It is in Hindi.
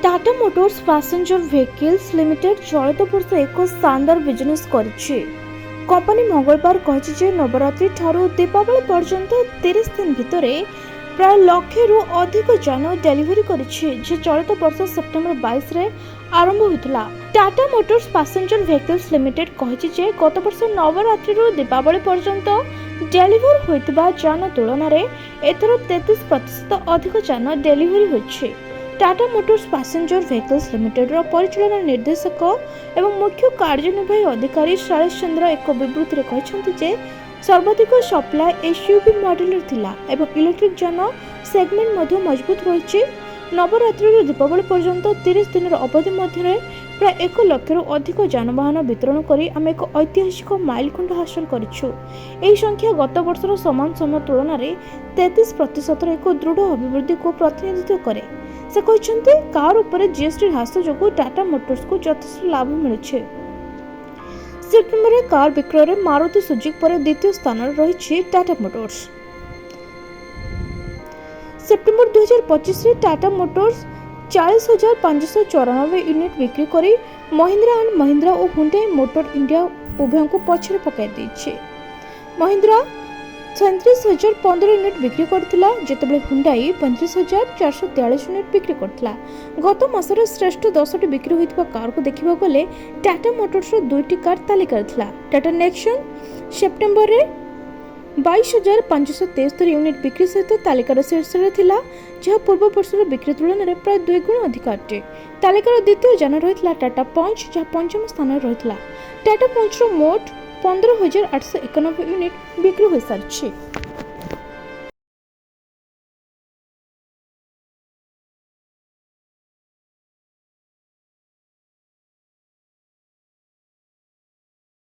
Tata motors passenger vehicles limited चलित वर्ष एक शानदार बिजनेस करिछि। कंपनी मंगलवार कहिछि नवरात्रि ठारू दीपावली पर्यंत 30 दिन भितर प्राय लक्षे रु अधिक जान डेलीवरी करिछि जे चलित वर्ष सेप्टेम्बर 22 रे आरंभ होइतला। Tata motors passenger vehicles limited कहिछि गत वर्ष नवरात्रि रु दीपावली पर्यंत डेलीवर होइतबा जान तुलन में एथर 33% अधिक जान डेलीवरी होइछि। Tata motors passenger vehicles limited परिचालन निर्देशक एवं मुख्य कार्यनिर्वाही अधिकारी शैलेश चंद्र एक विवृत्ति में कहते सर्वाधिक सप्लाय एसयूवी मॉडल थिला एवं इलेक्ट्रिक जान सेगमेंट मध्य मजबूत रही। नवरात्रि दीपावली पर्यंत 30 दिन अवधि मध्य प्राय 1 लाख अधिक जानवाहन वितरण करी आम एक ऐतिहासिक माइलखुंट हासिल करिछु। एही संख्या गत वर्षर समान समय तुलन में 33% एक दृढ़ अभिवृद्धि को प्रतिनिधित्व करे। से कहते कार उपर जीएसटी ह्रास जो टाटा मोटर्स को यथेष्ट लाभ मिलुछे। सेप्टेम्बर में कार विक्रय में मारुति सुजुकी पर द्वितीय स्थान रही टाटा मोटर्स। सेप्टेम्बर 2025 रे टाटा मोटर्स 40,594 यूनिट बिक्री करी महिंद्रा एंड महिंद्रा और हुंडई मोटर इंडिया उभय को पछरे पकाई दैछि। महिंद्रा 37,015 यूनिट बिक्री करथिला जेतेबेले हुंडई 35,443 यूनिट बिक्री करथिला। गत मासरे श्रेष्ठ 10 बिक्री होइतबा कार को देखिबा गले टाटा मोटर्स रो 2टी कार तालिका थिला। टाटा नेक्सन सेप्टेम्बर रे 22,573 यूनिट बिक्री सहित तालिकार शीर्ष में थिला जहाँ पूर्व वर्षर बिक्री तुलन में प्राय 2 गुण अधिक अटे। तालिकार द्वितीय जान रही टाटा पंच जहाँ पंचम स्थान रही। टाटा पंच मोट 15,891 यूनिट बिक्री हो सारी।